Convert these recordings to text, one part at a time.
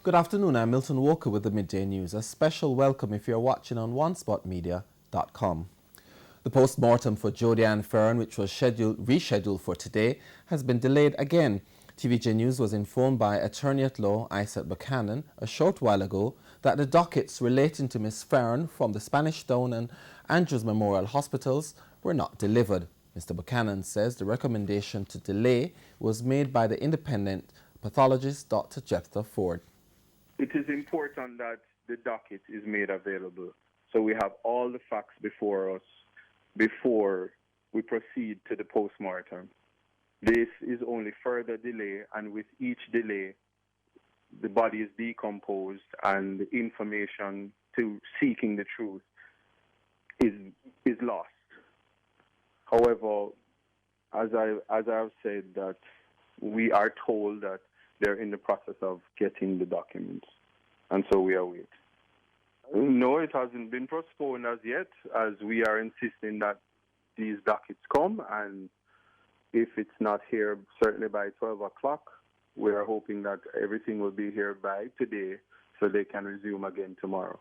Good afternoon, I'm Milton Walker with the Midday News. A special welcome if you're watching on onespotmedia.com. The post-mortem for Jody-Fern, which was rescheduled for today, has been delayed again. TVJ News was informed by Attorney-at-Law Isaac Buchanan a short while ago that the dockets relating to Ms. Fern from the Spanish Town and Andrews Memorial Hospitals were not delivered. Mr. Buchanan says the recommendation to delay was made by the independent pathologist Dr. Jephthah Ford. It is important that the docket is made available so we have all the facts before us before we proceed to the post-mortem. This is only further delay, and with each delay, the body is decomposed and the information to seeking the truth is lost. However, as I've said, that we are told that they're in the process of getting the documents, and so we await. No, it hasn't been postponed as yet, as we are insisting that these dockets come, and if it's not here, certainly by 12 o'clock, we are hoping that everything will be here by today so they can resume again tomorrow.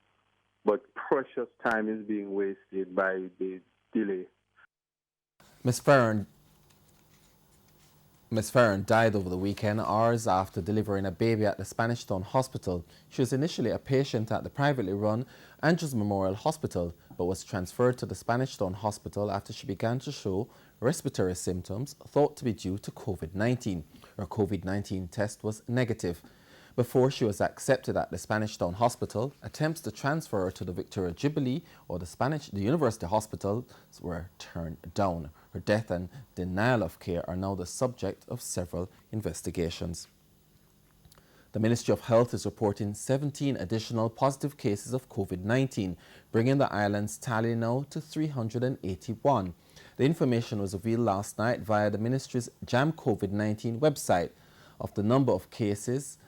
But precious time is being wasted by the delay. Ms. Fern died over the weekend, hours after delivering a baby at the Spanish Town Hospital. She was initially a patient at the privately run Andrews Memorial Hospital, but was transferred to the Spanish Town Hospital after she began to show respiratory symptoms thought to be due to Covid-19. Her Covid-19 test was negative. Before she was accepted at the Spanish Town Hospital, attempts to transfer her to the Victoria Jubilee or the University Hospitals were turned down. Her death and denial of care are now the subject of several investigations. The Ministry of Health is reporting 17 additional positive cases of Covid-19, bringing the island's tally now to 381. The information was revealed last night via the Ministry's Jam Covid-19 website. Of the number of cases,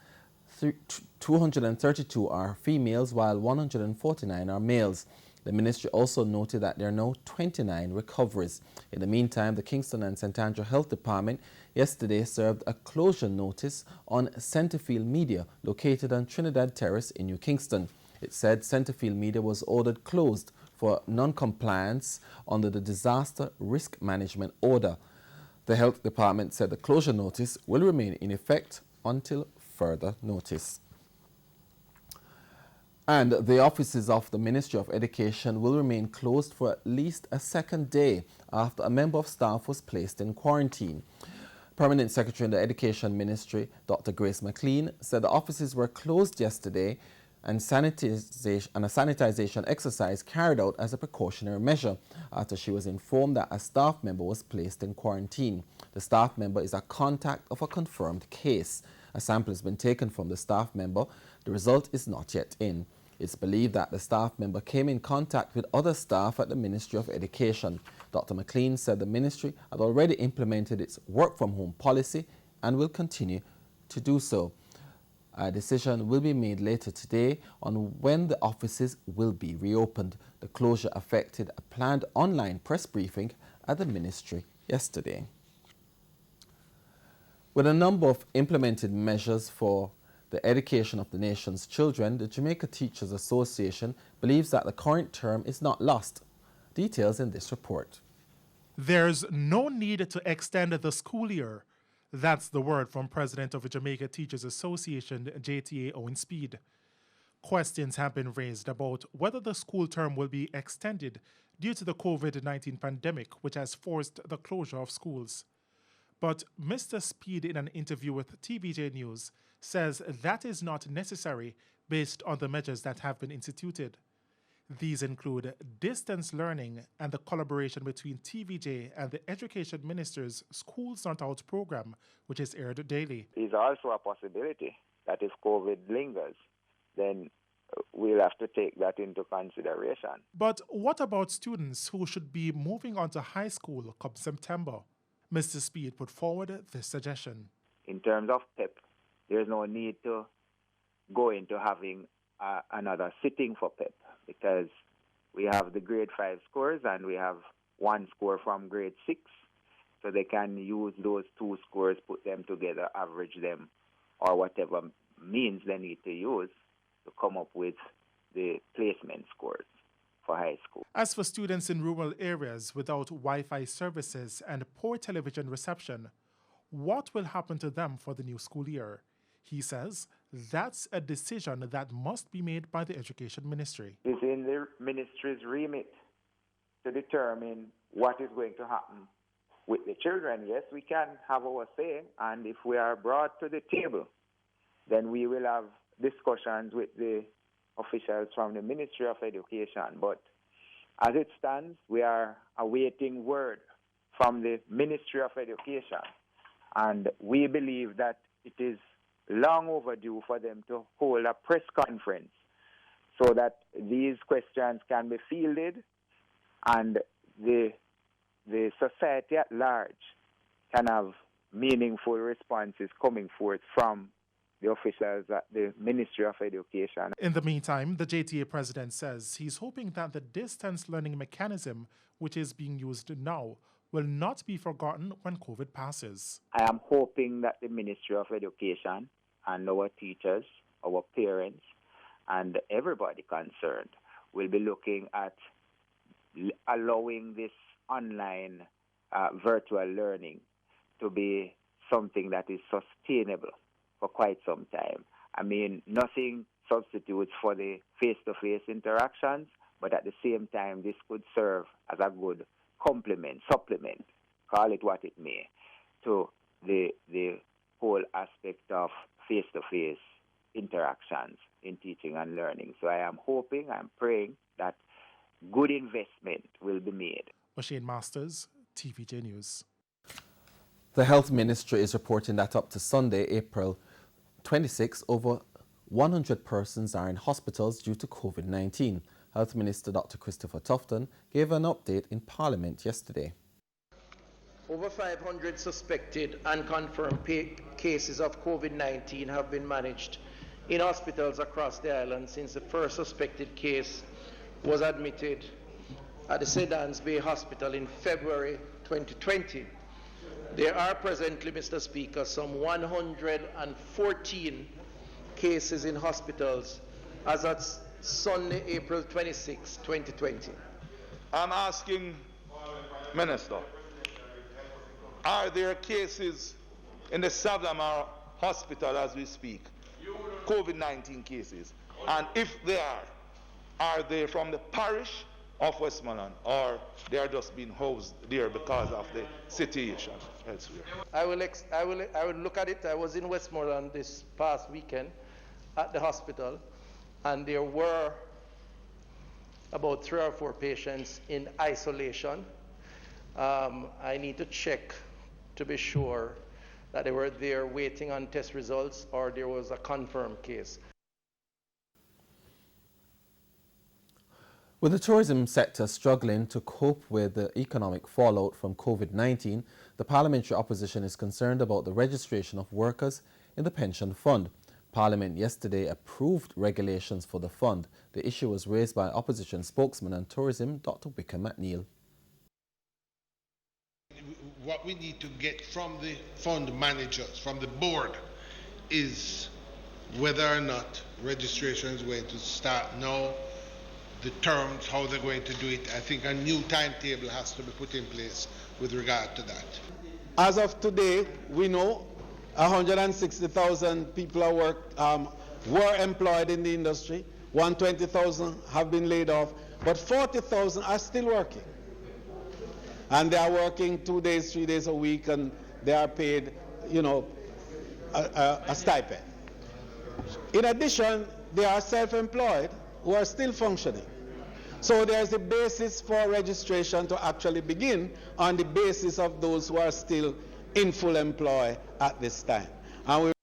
232 are females while 149 are males. The ministry also noted that there are now 29 recoveries. In the meantime, the Kingston and St. Andrew Health Department yesterday served a closure notice on Centerfield Media, located on Trinidad Terrace in New Kingston. It said Centerfield Media was ordered closed for non-compliance under the Disaster Risk Management Order. The Health Department said the closure notice will remain in effect until further notice. And the offices of the Ministry of Education will remain closed for at least a second day after a member of staff was placed in quarantine. Permanent Secretary in the Education Ministry, Dr. Grace McLean, said the offices were closed yesterday and a sanitization exercise carried out as a precautionary measure after she was informed that a staff member was placed in quarantine. The staff member is a contact of a confirmed case. A sample has been taken from the staff member. The result is not yet in. It's believed that the staff member came in contact with other staff at the Ministry of Education. Dr. McLean said the ministry had already implemented its work-from-home policy and will continue to do so. A decision will be made later today on when the offices will be reopened. The closure affected a planned online press briefing at the ministry yesterday. With a number of implemented measures for the education of the nation's children, the Jamaica Teachers Association believes that the current term is not lost. Details in this report. There's no need to extend the school year. That's the word from President of the Jamaica Teachers Association, JTA Owen Speed. Questions have been raised about whether the school term will be extended due to the COVID-19 pandemic, which has forced the closure of schools. But Mr. Speed, in an interview with TVJ News, says that is not necessary based on the measures that have been instituted. These include distance learning and the collaboration between TVJ and the Education Minister's Schools Not Out program, which is aired daily. There's also a possibility that if COVID lingers, then we'll have to take that into consideration. But what about students who should be moving on to high school come September? Mr. Speed put forward this suggestion. In terms of PEP, there's no need to go into having another sitting for PEP because we have the grade 5 scores and we have one score from grade 6. So they can use those two scores, put them together, average them, or whatever means they need to use to come up with the placement scores for high school. As for students in rural areas without Wi-Fi services and poor television reception, what will happen to them for the new school year? He says that's a decision that must be made by the Education Ministry. It's in the ministry's remit to determine what is going to happen with the children. Yes, we can have our say, and if we are brought to the table, then we will have discussions with the officials from the Ministry of Education. But as it stands, we are awaiting word from the Ministry of Education, and we believe that it is long overdue for them to hold a press conference so that these questions can be fielded and the society at large can have meaningful responses coming forth from the officials at the Ministry of Education. In the meantime, the JTA president says he's hoping that the distance learning mechanism, which is being used now, will not be forgotten when COVID passes. I am hoping that the Ministry of Education and our teachers, our parents, and everybody concerned will be looking at allowing this online virtual learning to be something that is sustainable for quite some time. I mean, nothing substitutes for the face-to-face interactions, but at the same time, this could serve as a good complement, supplement, call it what it may, to the whole aspect of face-to-face interactions in teaching and learning. So I am hoping, I'm praying that good investment will be made. O'Shane Masters, TVJ News. The Health Ministry is reporting that up to Sunday, April 26, over 100 persons are in hospitals due to COVID-19. Health Minister Dr. Christopher Tufton gave an update in Parliament yesterday. Over 500 suspected and confirmed cases of COVID-19 have been managed in hospitals across the island since the first suspected case was admitted at the Sedans Bay Hospital in February 2020. There are presently, Mr. Speaker, some 114 cases in hospitals as at Sunday, April 26, 2020. I'm asking, Minister, are there cases in the Savlamar Hospital as we speak, COVID-19 cases? And if there are they from the parish of Westmoreland, or they are just being housed there because of the situation elsewhere? I will look at it. I was in Westmoreland this past weekend at the hospital, and there were about 3 or 4 patients in isolation. I need to check to be sure that they were there waiting on test results or there was a confirmed case. With the tourism sector struggling to cope with the economic fallout from COVID-19, the parliamentary opposition is concerned about the registration of workers in the pension fund. Parliament yesterday approved regulations for the fund. The issue was raised by opposition spokesman on tourism, Dr. Wickham McNeil. What we need to get from the fund managers, from the board, is whether or not registration is going to start now, the terms, how they're going to do it. I think a new timetable has to be put in place with regard to that. As of today, we know 160,000 people were employed in the industry, 120,000 have been laid off, but 40,000 are still working. And they are working 2 days, 3 days a week, and they are paid, a stipend. In addition, they are self-employed who are still functioning. So there's a basis for registration to actually begin on the basis of those who are still in full employ at this time. And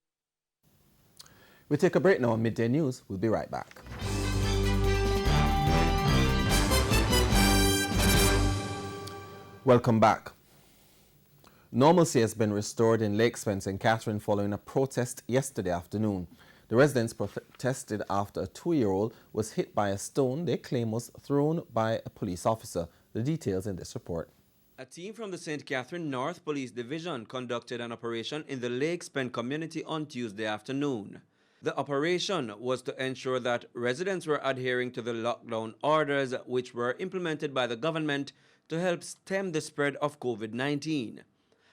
we take a break now on Midday News. We'll be right back. Welcome back. Normalcy has been restored in Lake Spence and Catherine following a protest yesterday afternoon. The residents protested after a 2-year-old was hit by a stone they claim was thrown by a police officer. The details in this report. A team from the St. Catherine North Police Division conducted an operation in the Lake Spence community on Tuesday afternoon. The operation was to ensure that residents were adhering to the lockdown orders which were implemented by the government to help stem the spread of COVID-19.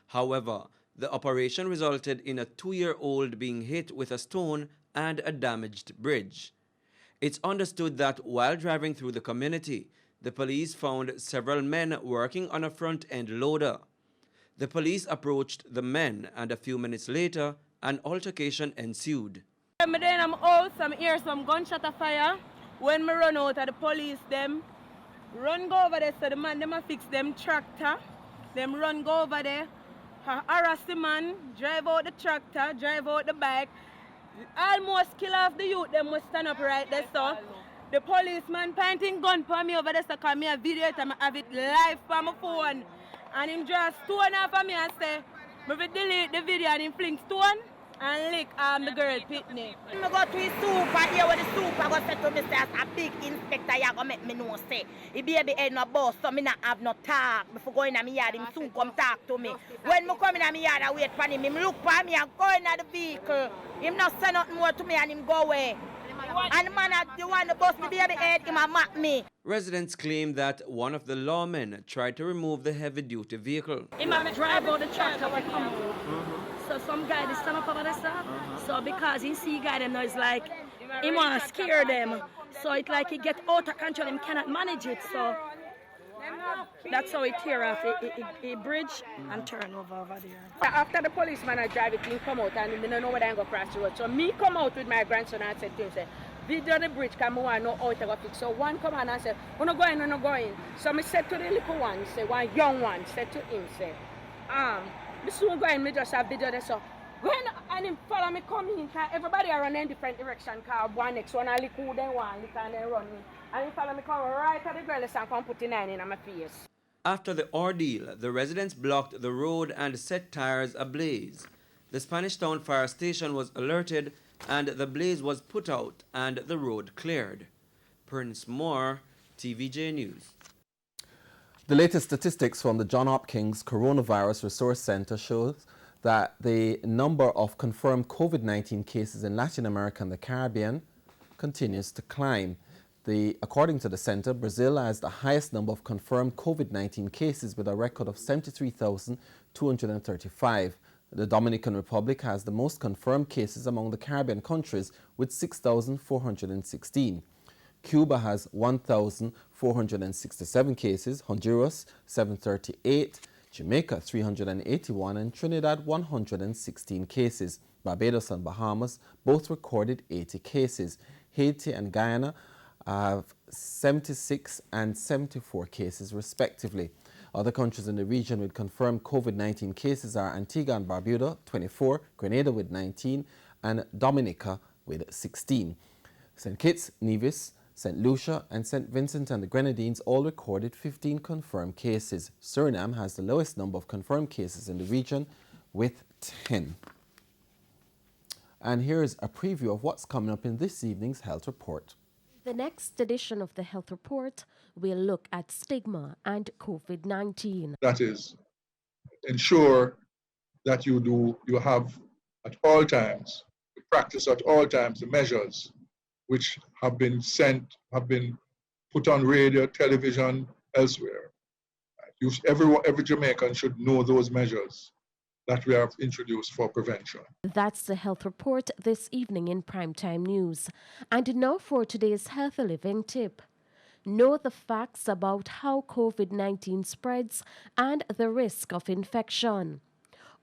However, the operation resulted in a 2-year-old being hit with a stone and a damaged bridge. It's understood that while driving through the community, the police found several men working on a front-end loader. The police approached the men, and a few minutes later, an altercation ensued. Then I'm out, some hear some gunshot of fire. When me run out of the police, them run go over there, so the man them a fix them tractor. Them run go over there, harass the man, drive out the tractor, drive out the bike. Almost kill off the youth, them must stand up right there, so. The policeman pointing gun for me over there, so call me a video, and I have it live on my phone. And him just stone off of me and say, me will delete the video and him fling stone and lick the girl pitney. I go to his super here with the super go say to me, say, as a big inspector, you go make me know, say, he baby head no boss, so me not have no talk. Before going in my yard, him soon come talk to me. When me come in my yard, I wait for him, him look for me and go in the vehicle. Him not say nothing more to me and him go away. And the man the one the boss me baby head, him a mock me. Residents claim that one of the lawmen tried to remove the heavy-duty vehicle. Him a drive out the tractor when come out. So some guy they stand up over there, sir. So because he see guy them now, it's like he want to scare them. So it's like he get out of control, him cannot manage it. So that's how he tear off a bridge and turn over there. After the policeman I drive it, he come out and he don't know whether I go cross the road. So me come out with my grandson and I said to him, say, video the bridge, come on, know how to go fix. So one come on and said, we're not going. So I said to the little one, say, one young one, said to him, say, me soon go in, me just have video there. So when and him follow me coming, everybody are running in different direction, car one next one, I lick who they want, lick and they run me. And he follow me come right at the girl and come put 9 in my face. After the ordeal, the residents blocked the road and set tires ablaze. The Spanish Town Fire Station was alerted and the blaze was put out and the road cleared. Prince Moore, TVJ News. The latest statistics from the Johns Hopkins Coronavirus Resource Center shows that the number of confirmed COVID-19 cases in Latin America and the Caribbean continues to climb. According to the center, Brazil has the highest number of confirmed COVID-19 cases with a record of 73,235. The Dominican Republic has the most confirmed cases among the Caribbean countries with 6,416. Cuba has 1,467 cases, Honduras 738, Jamaica 381, and Trinidad 116 cases. Barbados and Bahamas both recorded 80 cases. Haiti and Guyana have 76 and 74 cases respectively. Other countries in the region with confirmed COVID-19 cases are Antigua and Barbuda, 24, Grenada with 19, and Dominica with 16. St. Kitts, Nevis, St. Lucia, and St. Vincent and the Grenadines all recorded 15 confirmed cases. Suriname has the lowest number of confirmed cases in the region with 10. And here's a preview of what's coming up in this evening's health report. The next edition of the Health Report will look at stigma and COVID-19. That is, ensure that you have at all times, practice at all times the measures which have been put on radio, television, elsewhere. Every Jamaican should know those measures that we have introduced for prevention. That's the Health Report this evening in Primetime News. And now for today's Healthy Living tip. Know the facts about how COVID-19 spreads and the risk of infection.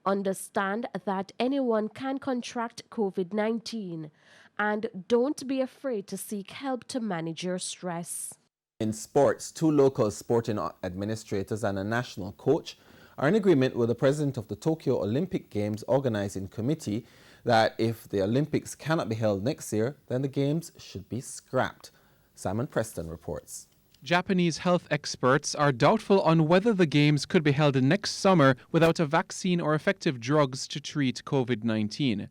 Understand that anyone can contract COVID-19. And don't be afraid to seek help to manage your stress. In sports, 2 local sporting administrators and a national coach are in agreement with the president of the Tokyo Olympic Games Organizing Committee that if the Olympics cannot be held next year, then the Games should be scrapped. Simon Preston reports. Japanese health experts are doubtful on whether the Games could be held next summer without a vaccine or effective drugs to treat COVID-19.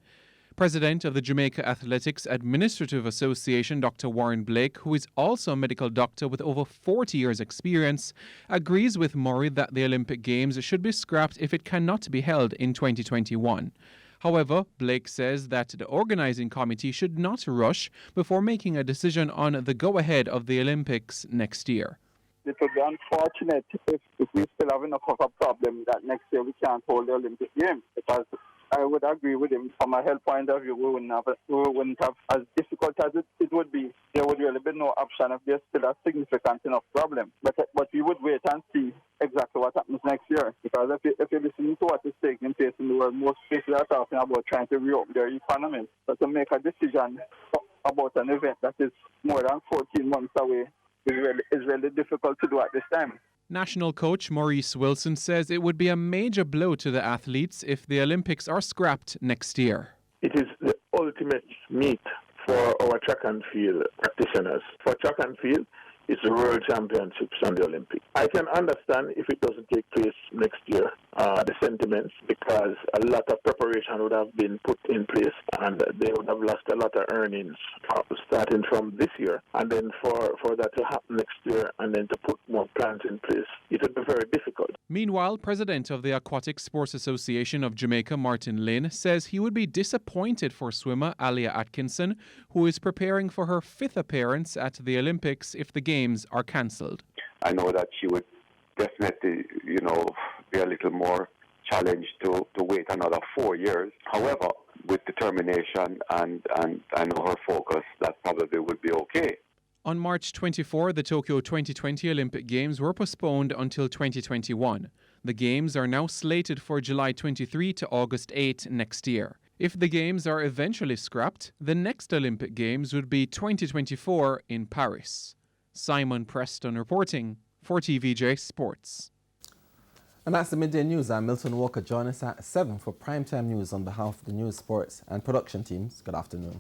President of the Jamaica Athletics Administrative Association, Dr. Warren Blake, who is also a medical doctor with over 40 years' experience, agrees with Murray that the Olympic Games should be scrapped if it cannot be held in 2021. However, Blake says that the organizing committee should not rush before making a decision on the go-ahead of the Olympics next year. It would be unfortunate if we still have enough of a problem that next year we can't hold the Olympic Games, because I would agree with him. From a health point of view, we wouldn't have as difficult as it would be. There would really be no option if there's still a significant enough problem. But we would wait and see exactly what happens next year. Because if you're listening to what is taking place in the world, most places are talking about trying to reopen their economies. But to make a decision about an event that is more than 14 months away is really difficult to do at this time. National coach Maurice Wilson says it would be a major blow to the athletes if the Olympics are scrapped next year. It is the ultimate meet for our track and field practitioners. For track and field, it's the World Championships and the Olympics. I can understand if it doesn't take place next year, the sentiments, because a lot of preparation would have been put in place and they would have lost a lot of earnings starting from this year. And then for that to happen next year and then to put more plans in place, it would be very difficult. Meanwhile, President of the Aquatic Sports Association of Jamaica, Martin Lynn, says he would be disappointed for swimmer Alia Atkinson, who is preparing for her 5th appearance at the Olympics if the Games are cancelled. I know that she would definitely, be a little more challenged to wait another 4 years. However, with determination and I know her focus, that probably would be okay. On March 24, the Tokyo 2020 Olympic Games were postponed until 2021. The Games are now slated for July 23 to August 8 next year. If the Games are eventually scrapped, the next Olympic Games would be 2024 in Paris. Simon Preston reporting for TVJ Sports. And that's the Midday News. I'm Milton Walker. Join us at 7 for Primetime News on behalf of the News, Sports and Production teams. Good afternoon.